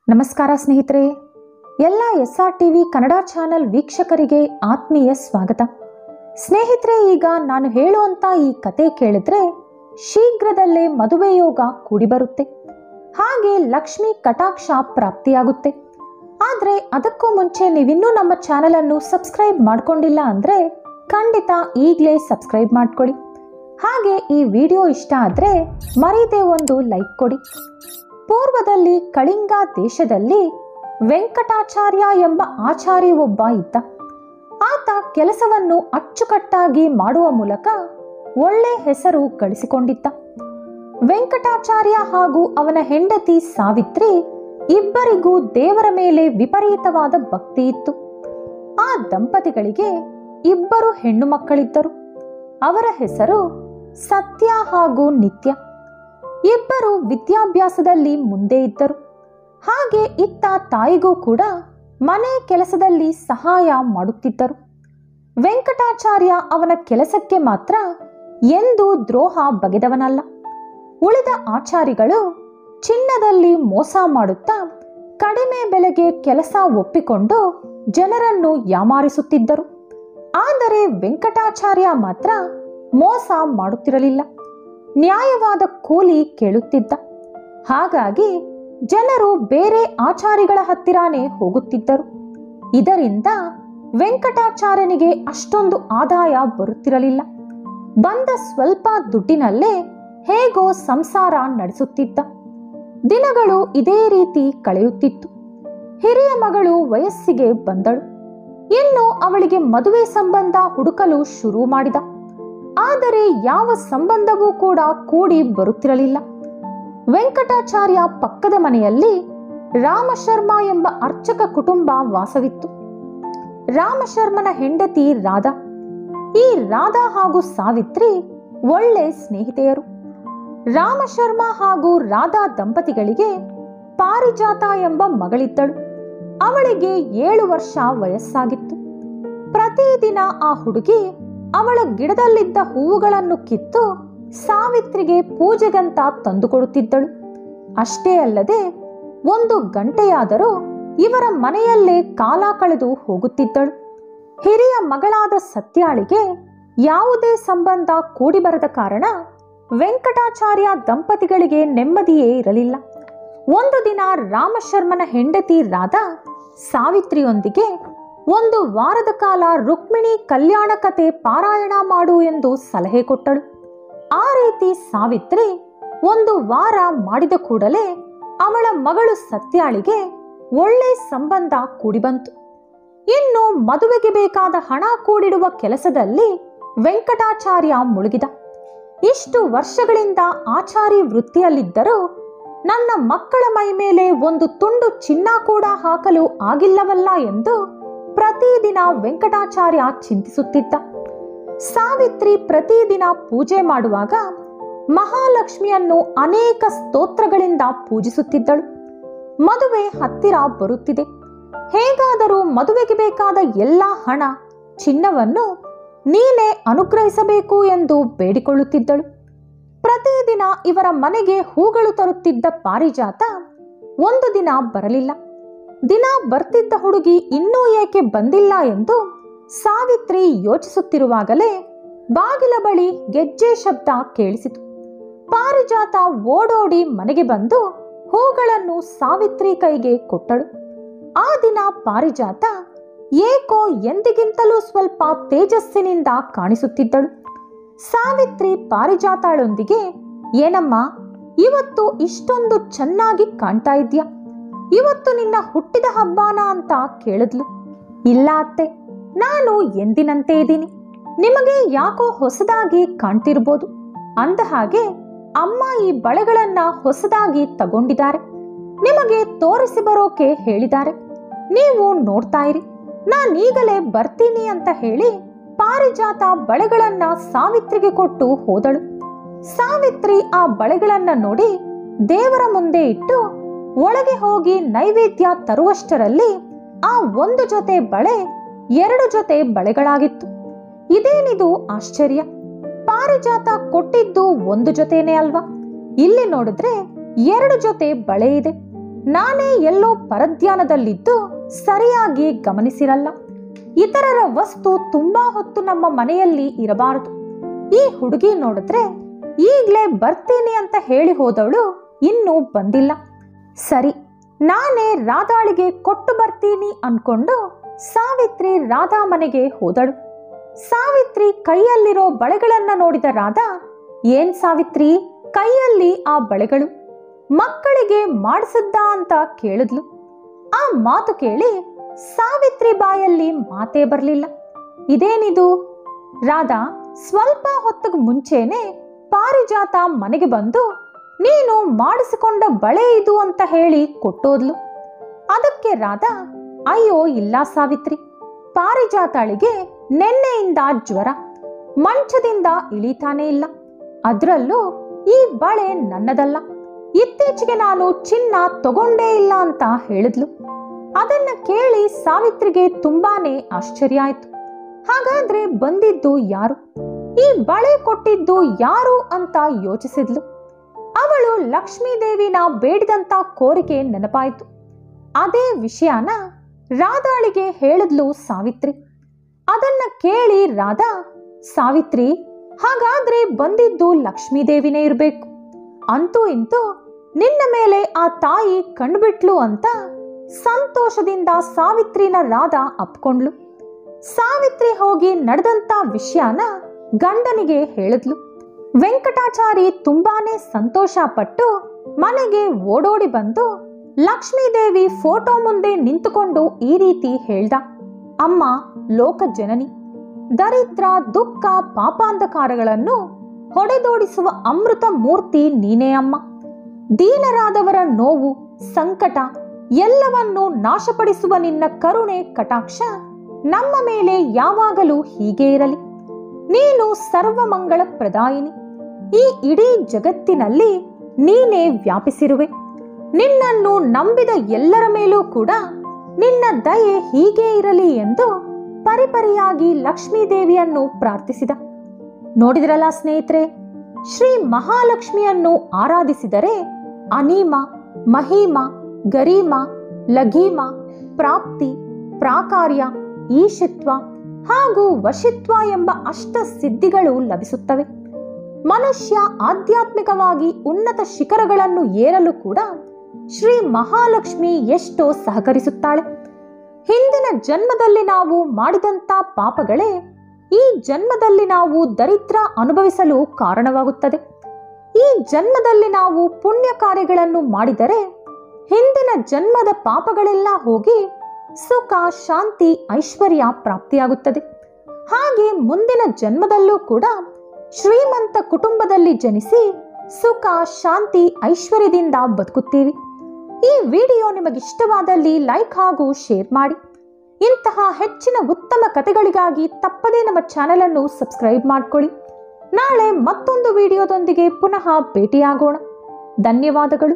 ನಮಸ್ಕಾರ ಸ್ನೇಹಿತರೆ, ಎಲ್ಲ SRTV ಕನ್ನಡ ಚಾನೆಲ್ ವೀಕ್ಷಕರಿಗೆ ಆತ್ಮೀಯ ಸ್ವಾಗತ. ಸ್ನೇಹಿತರೆ, ಈಗ ನಾನು ಹೇಳುವಂತ ಈ ಕತೆ ಕೇಳಿದ್ರೆ ಶೀಘ್ರದಲ್ಲೇ ಮದುವೆ ಯೋಗ ಕೂಡಿ ಬರುತ್ತೆ, ಹಾಗೆ ಲಕ್ಷ್ಮಿ ಕಟಾಕ್ಷ ಪ್ರಾಪ್ತಿಯಾಗುತ್ತೆ. ಆದರೆ ಅದಕ್ಕೂ ಮುಂಚೆ ನೀವಿನ್ನೂ ನಮ್ಮ ಚಾನೆಲ್ ಅನ್ನು ಸಬ್ಸ್ಕ್ರೈಬ್ ಮಾಡ್ಕೊಂಡಿಲ್ಲ ಅಂದ್ರೆ ಖಂಡಿತ ಈಗಲೇ ಸಬ್ಸ್ಕ್ರೈಬ್ ಮಾಡ್ಕೊಳ್ಳಿ. ಹಾಗೆ ಈ ವಿಡಿಯೋ ಇಷ್ಟ ಆದರೆ ಮರೀದೆ ಒಂದು ಲೈಕ್ ಕೊಡಿ. ಪೂರ್ವದಲ್ಲಿ ಕಳಿಂಗ ದೇಶದಲ್ಲಿ ವೆಂಕಟಾಚಾರ್ಯ ಎಂಬ ಆಚಾರಿ ಒಬ್ಬ ಇದ್ದ. ಆತ ಕೆಲಸವನ್ನು ಅಚ್ಚುಕಟ್ಟಾಗಿ ಮಾಡುವ ಮೂಲಕ ಒಳ್ಳೆ ಹೆಸರು ಗಳಿಸಿಕೊಂಡಿದ್ದ. ವೆಂಕಟಾಚಾರ್ಯ ಹಾಗೂ ಅವನ ಹೆಂಡತಿ ಸಾವಿತ್ರಿ ಇಬ್ಬರಿಗೂ ದೇವರ ಮೇಲೆ ವಿಪರೀತವಾದ ಭಕ್ತಿ ಇತ್ತು. ಆ ದಂಪತಿಗಳಿಗೆ ಇಬ್ಬರು ಹೆಣ್ಣು ಮಕ್ಕಳಿದ್ದರು. ಅವರ ಹೆಸರು ಸತ್ಯ ಹಾಗೂ ನಿತ್ಯ. ಇಬ್ಬರು ವಿದ್ಯಾಭ್ಯಾಸದಲ್ಲಿ ಮುಂದೆ ಇದ್ದರು. ಹಾಗೆ ಇತ್ತ ತಾಯಿಗೂ ಕೂಡ ಮನೆ ಕೆಲಸದಲ್ಲಿ ಸಹಾಯ ಮಾಡುತ್ತಿದ್ದರು. ವೆಂಕಟಾಚಾರ್ಯ ಅವನ ಕೆಲಸಕ್ಕೆ ಮಾತ್ರ ಎಂದೂ ದ್ರೋಹ ಬಗೆದವನಲ್ಲ. ಉಳಿದ ಆಚಾರಿಗಳು ಚಿನ್ನದಲ್ಲಿ ಮೋಸ ಮಾಡುತ್ತಾ ಕಡಿಮೆ ಬೆಲೆಗೆ ಕೆಲಸ ಒಪ್ಪಿಕೊಂಡು ಜನರನ್ನು ಯಾಮಾರಿಸುತ್ತಿದ್ದರು. ಆದರೆ ವೆಂಕಟಾಚಾರ್ಯ ಮಾತ್ರ ಮೋಸ ಮಾಡುತ್ತಿರಲಿಲ್ಲ, ನ್ಯಾಯವಾದ ಕೂಲಿ ಕೇಳುತ್ತಿದ್ದ. ಹಾಗಾಗಿ ಜನರು ಬೇರೆ ಆಚಾರಿಗಳ ಹತ್ತಿರಾನೇ ಹೋಗುತ್ತಿದ್ದರು. ಇದರಿಂದ ವೆಂಕಟಾಚಾರ್ಯನಿಗೆ ಅಷ್ಟೊಂದು ಆದಾಯ ಬರುತ್ತಿರಲಿಲ್ಲ. ಬಂದ ಸ್ವಲ್ಪ ದುಡ್ಡಿನಲ್ಲೇ ಹೇಗೋ ಸಂಸಾರ ನಡೆಸುತ್ತಿದ್ದ. ದಿನಗಳು ಇದೇ ರೀತಿ ಕಳೆಯುತ್ತಿತ್ತು. ಹಿರಿಯ ಮಗಳು ವಯಸ್ಸಿಗೆ ಬಂದಳು. ಇನ್ನು ಅವಳಿಗೆ ಮದುವೆ ಸಂಬಂಧ ಹುಡುಕಲು ಶುರು ಮಾಡಿದ. ಆದರೆ ಯಾವ ಸಂಬಂಧವೂ ಕೂಡ ಕೂಡಿ ಬರುತ್ತಿರಲಿಲ್ಲ. ವೆಂಕಟಾಚಾರ್ಯ ಪಕ್ಕದ ಮನೆಯಲ್ಲಿ ರಾಮಶರ್ಮ ಎಂಬ ಅರ್ಚಕ ಕುಟುಂಬ ವಾಸವಿತ್ತು. ರಾಮಶರ್ಮನ ಹೆಂಡತಿ ರಾಧಾ. ಈ ರಾಧಾ ಹಾಗೂ ಸಾವಿತ್ರಿ ಒಳ್ಳೆ ಸ್ನೇಹಿತೆಯರು. ರಾಮಶರ್ಮ ಹಾಗೂ ರಾಧಾ ದಂಪತಿಗಳಿಗೆ ಪಾರಿಜಾತ ಎಂಬ ಮಗಳಿದ್ದಳು. ಅವಳಿಗೆ 7 ವರ್ಷ ವಯಸ್ಸಾಗಿತ್ತು. ಪ್ರತಿದಿನ ಆ ಹುಡುಗಿ ಅವಳ ಗಿಡದಲ್ಲಿದ್ದ ಹೂವುಗಳನ್ನು ಕಿತ್ತು ಸಾವಿತ್ರಿಗೆ ಪೂಜೆಗಂತ ತಂದುಕೊಡುತ್ತಿದ್ದಳು. ಅಷ್ಟೇ ಅಲ್ಲದೆ 1 ಗಂಟೆಯಾದರೂ ಇವರ ಮನೆಯಲ್ಲೇ ಕಾಲ ಕಳೆದು ಹೋಗುತ್ತಿದ್ದಳು. ಹಿರಿಯ ಮಗಳಾದ ಸತ್ಯಾಳಿಗೆ ಯಾವುದೇ ಸಂಬಂಧ ಕೂಡಿ ಬರದ ಕಾರಣ ವೆಂಕಟಾಚಾರ್ಯ ದಂಪತಿಗಳಿಗೆ ನೆಮ್ಮದಿಯೇ ಇರಲಿಲ್ಲ. ಒಂದು ದಿನ ರಾಮಶರ್ಮನ ಹೆಂಡತಿ ರಾಧಾ ಸಾವಿತ್ರಿಯೊಂದಿಗೆ 1 ವಾರದ ಕಾಲ ರುಕ್ಮಿಣಿ ಕಲ್ಯಾಣ ಕಥೆ ಪಾರಾಯಣ ಮಾಡು ಎಂದು ಸಲಹೆ ಕೊಟ್ಟಳು. ಆ ರೀತಿ ಸಾವಿತ್ರಿ 1 ವಾರ ಮಾಡಿದ ಕೂಡಲೇ ಅವಳ ಮಗಳು ಸತ್ಯಾಳಿಗೆ ಒಳ್ಳೆ ಸಂಬಂಧ ಕೂಡಿಬಂತು. ಇನ್ನು ಮದುವೆಗೆ ಬೇಕಾದ ಹಣ ಕೂಡಿಡುವ ಕೆಲಸದಲ್ಲಿ ವೆಂಕಟಾಚಾರ್ಯ ಮುಳುಗಿದ. ಇಷ್ಟು ವರ್ಷಗಳಿಂದ ಆಚಾರಿ ವೃತ್ತಿಯಲ್ಲಿದ್ದರೂ ನನ್ನ ಮಕ್ಕಳ ಮೈ ಮೇಲೆ 1 ತುಂಡು ಚಿನ್ನ ಕೂಡ ಹಾಕಲು ಆಗಿಲ್ಲವಲ್ಲ ಎಂದು ಪ್ರತಿದಿನ ವೆಂಕಟಾಚಾರ್ಯ ಚಿಂತಿಸುತ್ತಿದ್ದ. ಸಾವಿತ್ರಿ ಪ್ರತಿದಿನ ಪೂಜೆ ಮಾಡುವಾಗ ಮಹಾಲಕ್ಷ್ಮಿಯನ್ನು ಅನೇಕ ಸ್ತೋತ್ರಗಳಿಂದ ಪೂಜಿಸುತ್ತಿದ್ದಳು. ಮದುವೆ ಹತ್ತಿರ ಬರುತ್ತಿದೆ. ಹೇಗಾದರೂ ಮದುವೆಗೆ ಬೇಕಾದ ಎಲ್ಲ ಹಣ ಚಿನ್ನವನ್ನು ನೀನೇ ಅನುಗ್ರಹಿಸಬೇಕು ಎಂದು ಬೇಡಿಕೊಳ್ಳುತ್ತಿದ್ದಳು. ಪ್ರತಿದಿನ ಇವರ ಮನೆಗೆ ಹೂಗಳು ತರುತ್ತಿದ್ದ ಪಾರಿಜಾತ ಒಂದು ದಿನ ಬರಲಿಲ್ಲ. ದಿನ ಬರ್ತಿದ್ದ ಹುಡುಗಿ ಇನ್ನೂ ಏಕೆ ಬಂದಿಲ್ಲ ಎಂದು ಸಾವಿತ್ರಿ ಯೋಚಿಸುತ್ತಿರುವಾಗಲೇ ಬಾಗಿಲ ಬಳಿ ಗೆಜ್ಜೆ ಶಬ್ದ ಕೇಳಿಸಿತು. ಪಾರಿಜಾತ ಓಡೋಡಿ ಮನೆಗೆ ಬಂದು ಹೂಗಳನ್ನು ಸಾವಿತ್ರಿ ಕೈಗೆ ಕೊಟ್ಟಳು. ಆ ದಿನ ಪಾರಿಜಾತ ಏಕೋ ಎಂದಿಗಿಂತಲೂ ಸ್ವಲ್ಪ ತೇಜಸ್ಸಿನಿಂದ ಕಾಣಿಸುತ್ತಿದ್ದಳು. ಸಾವಿತ್ರಿ ಪಾರಿಜಾತಳೊಂದಿಗೆ, ಏನಮ್ಮ ಇವತ್ತು ಇಷ್ಟೊಂದು ಚೆನ್ನಾಗಿ ಕಾಣ್ತಾ ಇದ್ಯಾ? ಇವತ್ತು ನಿನ್ನ ಹುಟ್ಟಿದ ಹಬ್ಬನ ಅಂತ ಕೇಳಿದ್ಲು. ಇಲ್ಲ ಅತ್ತೆ, ನಾನು ಎಂದಿನಂತೆ ಇದ್ದೀನಿ. ನಿಮಗೆ ಯಾಕೋ ಹೊಸದಾಗಿ ಕಾಣ್ತಿರ್ಬೋದು. ಅಂದ ಹಾಗೆ ಅಮ್ಮ ಈ ಬಳೆಗಳನ್ನ ಹೊಸದಾಗಿ ತಗೊಂಡಿದ್ದಾರೆ. ನಿಮಗೆ ತೋರಿಸಿ ಬರೋಕೆ ಹೇಳಿದ್ದಾರೆ. ನೀವು ನೋಡ್ತಾ ಇರಿ, ನಾನೀಗಲೇ ಬರ್ತೀನಿ ಅಂತ ಹೇಳಿ ಪಾರಿಜಾತ ಬಳೆಗಳನ್ನ ಸಾವಿತ್ರಿಗೆ ಕೊಟ್ಟು ಹೋದಳು. ಸಾವಿತ್ರಿ ಆ ಬಳೆಗಳನ್ನ ನೋಡಿ ದೇವರ ಮುಂದೆ ಇಟ್ಟು ಒಳಗೆ ಹೋಗಿ ನೈವೇದ್ಯ ತರುವಷ್ಟರಲ್ಲಿ ಆ 1 ಜೊತೆ ಬಳೆ 2 ಜೊತೆ ಬಳೆಗಳಾಗಿತ್ತು. ಇದೇನಿದು ಆಶ್ಚರ್ಯ! ಪಾರಿಜಾತ ಕೊಟ್ಟಿದ್ದು 1 ಜೊತೆನೇ ಅಲ್ವಾ? ಇಲ್ಲಿ ನೋಡಿದ್ರೆ 2 ಜೊತೆ ಬಳೆ ಇದೆ. ನಾನೇ ಎಲ್ಲೋ ಪರಧ್ಯಾನದಲ್ಲಿದ್ದು ಸರಿಯಾಗಿ ಗಮನಿಸಿರಲ್ಲ. ಇತರರ ವಸ್ತು ತುಂಬಾ ಹೊತ್ತು ನಮ್ಮ ಮನೆಯಲ್ಲಿ ಇರಬಾರದು. ಈ ಹುಡುಗಿ ನೋಡಿದ್ರೆ ಈಗ್ಲೇ ಬರ್ತೀನಿ ಅಂತ ಹೇಳಿ ಹೋದವಳು ಇನ್ನೂ ಬಂದಿಲ್ಲ. ಸರಿ, ನಾನೇ ರಾಧಾಳಿಗೆ ಕೊಟ್ಟು ಬರ್ತೀನಿ ಅನ್ಕೊಂಡು ಸಾವಿತ್ರಿ ರಾಧಾ ಮನೆಗೆ ಹೋದಳು. ಸಾವಿತ್ರಿ ಕೈಯಲ್ಲಿರೋ ಬಳೆಗಳನ್ನ ನೋಡಿದ ರಾಧಾ, ಏನ್ ಸಾವಿತ್ರಿ, ಕೈಯಲ್ಲಿ ಆ ಬಳೆಗಳು ಮಕ್ಕಳಿಗೆ ಮಾಡಿಸಿದ್ದ ಅಂತ ಕೇಳಿದ್ಲು. ಆ ಮಾತು ಕೇಳಿ ಸಾವಿತ್ರಿ ಬಾಯಲ್ಲಿ ಮಾತೇ ಬರಲಿಲ್ಲ. ಇದೇನಿದು? ರಾಧಾ ಸ್ವಲ್ಪ ಹೊತ್ತಿಗೆ ಮುಂಚೆನೆ ಪಾರಿಜಾತ ಮನೆಗೆ ಬಂದು ನೀನು ಮಾಡಿಸಿಕೊಂಡ ಬಳೆ ಇದು ಅಂತ ಹೇಳಿ ಕೊಟ್ಟೋದ್ಲು. ಅದಕ್ಕೆ ರಾಧಾ, ಅಯ್ಯೋ ಇಲ್ಲ ಸಾವಿತ್ರಿ, ಪಾರಿಜಾತಳಿಗೆ ನೆನ್ನೆಯಿಂದ ಜ್ವರ, ಮಂಚದಿಂದ ಇಳಿತಾನೇ ಇಲ್ಲ. ಅದರಲ್ಲೂ ಈ ಬಳೆ ನನ್ನದಲ್ಲ, ಇತ್ತೀಚೆಗೆ ನಾನು ಚಿನ್ನ ತಗೊಂಡೇ ಇಲ್ಲ ಅಂತ ಹೇಳಿದ್ಲು. ಅದನ್ನ ಕೇಳಿ ಸಾವಿತ್ರಿಗೆ ತುಂಬಾನೇ ಆಶ್ಚರ್ಯ ಆಯ್ತು. ಹಾಗಾದ್ರೆ ಬಂದಿದ್ದು ಯಾರು? ಈ ಬಳೆ ಕೊಟ್ಟಿದ್ದು ಯಾರು ಅಂತ ಯೋಚಿಸಿದ್ಲು. ಅವಳು ಲಕ್ಷ್ಮೀದೇವಿನ ಬೇಡಿದಂತ ಕೋರಿಕೆ ನೆನಪಾಯಿತು. ಅದೇ ವಿಷಯನ ರಾಧಾಳಿಗೆ ಹೇಳಿದ್ಲು ಸಾವಿತ್ರಿ. ಅದನ್ನ ಕೇಳಿ ರಾಧಾ, ಸಾವಿತ್ರಿ, ಹಾಗಾದ್ರೆ ಬಂದಿದ್ದು ಲಕ್ಷ್ಮೀದೇವಿನೇ ಇರಬೇಕು. ಅಂತೂ ಇಂತೂ ನಿನ್ನ ಮೇಲೆ ಆ ತಾಯಿ ಕಂಡುಬಿಟ್ಲು ಅಂತ ಸಂತೋಷದಿಂದ ಸಾವಿತ್ರಿನ ರಾಧಾ ಅಪ್ಕೊಂಡ್ಲು. ಸಾವಿತ್ರಿ ಹೋಗಿ ನಡೆದಂತ ವಿಷಯನ ಗಂಡನಿಗೆ ಹೇಳಿದ್ಲು. ವೆಂಕಟಾಚಾರಿ ತುಂಬಾನೇ ಸಂತೋಷ ಪಟ್ಟು ಮನೆಗೆ ಓಡೋಡಿ ಬಂದು ಲಕ್ಷ್ಮೀದೇವಿ ಫೋಟೋ ಮುಂದೆ ನಿಂತುಕೊಂಡು ಈ ರೀತಿ ಹೇಳ್ದ, ಅಮ್ಮ ಲೋಕ ಜನನಿ, ದರಿದ್ರ ದುಃಖ ಪಾಪಾಂಧಕಾರಗಳನ್ನು ಹೊಡೆದೋಡಿಸುವ ಅಮೃತ ಮೂರ್ತಿ ನೀನೇ ಅಮ್ಮ. ದೀನರಾದವರ ನೋವು ಸಂಕಟ ಎಲ್ಲವನ್ನೂ ನಾಶಪಡಿಸುವ ನಿನ್ನ ಕರುಣೆ ಕಟಾಕ್ಷ ನಮ್ಮ ಮೇಲೆ ಯಾವಾಗಲೂ ಹೀಗೆ ಇರಲಿ. ನೀನು ಸರ್ವಮಂಗಳ ಪ್ರದಾಯಿನಿ. ಈ ಇಡೀ ಜಗತ್ತಿನಲ್ಲಿ ನೀನೇ ವ್ಯಾಪಿಸಿರುವೆ. ನಿನ್ನನ್ನು ನಂಬಿದ ಎಲ್ಲರ ಮೇಲೂ ಕೂಡ ನಿನ್ನ ದಯೆ ಹೀಗೆ ಇರಲಿ ಎಂದು ಪರಿಪರಿಯಾಗಿ ಲಕ್ಷ್ಮೀದೇವಿಯನ್ನು ಪ್ರಾರ್ಥಿಸಿದ. ನೋಡಿದ್ರಲ್ಲ ಸ್ನೇಹಿತರೆ, ಶ್ರೀ ಮಹಾಲಕ್ಷ್ಮಿಯನ್ನು ಆರಾಧಿಸಿದರೆ ಅನೀಮ, ಮಹಿಮ, ಗರೀಮ, ಲಘೀಮ, ಪ್ರಾಪ್ತಿ, ಪ್ರಾಕಾರ್ಯ, ಈಶಿತ್ವ ಹಾಗೂ ವಶಿತ್ವ ಎಂಬ ಅಷ್ಟ ಸಿದ್ಧಿಗಳು ಲಭಿಸುತ್ತವೆ. ಮನುಷ್ಯ ಆಧ್ಯಾತ್ಮಿಕವಾಗಿ ಉನ್ನತ ಶಿಖರಗಳನ್ನು ಏರಲು ಕೂಡ ಶ್ರೀ ಮಹಾಲಕ್ಷ್ಮಿ ಎಷ್ಟೋ ಸಹಕರಿಸುತ್ತಾಳೆ. ಹಿಂದಿನ ಜನ್ಮದಲ್ಲಿ ನಾವು ಮಾಡಿದಂಥ ಪಾಪಗಳೇ ಈ ಜನ್ಮದಲ್ಲಿ ನಾವು ದರಿದ್ರ ಅನುಭವಿಸಲು ಕಾರಣವಾಗುತ್ತದೆ. ಈ ಜನ್ಮದಲ್ಲಿ ನಾವು ಪುಣ್ಯ ಕಾರ್ಯಗಳನ್ನು ಮಾಡಿದರೆ ಹಿಂದಿನ ಜನ್ಮದ ಪಾಪಗಳೆಲ್ಲ ಹೋಗಿ ಸುಖ, ಶಾಂತಿ, ಐಶ್ವರ್ಯ ಪ್ರಾಪ್ತಿಯಾಗುತ್ತದೆ. ಹಾಗೆ ಮುಂದಿನ ಜನ್ಮದಲ್ಲೂ ಕೂಡ ಶ್ರೀಮಂತ ಕುಟುಂಬದಲ್ಲಿ ಜನಿಸಿ ಸುಖ, ಶಾಂತಿ, ಐಶ್ವರ್ಯದಿಂದ ಬದುಕುತ್ತೀವಿ. ಈ ವಿಡಿಯೋ ನಿಮಗಿಷ್ಟವಾದಲ್ಲಿ ಲೈಕ್ ಹಾಗೂ ಶೇರ್ ಮಾಡಿ. ಇಂತಹ ಹೆಚ್ಚಿನ ಉತ್ತಮ ಕಥೆಗಳಿಗಾಗಿ ತಪ್ಪದೇ ನಮ್ಮ ಚಾನೆಲ್ ಅನ್ನು ಸಬ್ಸ್ಕ್ರೈಬ್ ಮಾಡ್ಕೊಳ್ಳಿ. ನಾಳೆ ಮತ್ತೊಂದು ವಿಡಿಯೋದೊಂದಿಗೆ ಪುನಃ ಭೇಟಿಯಾಗೋಣ. ಧನ್ಯವಾದಗಳು.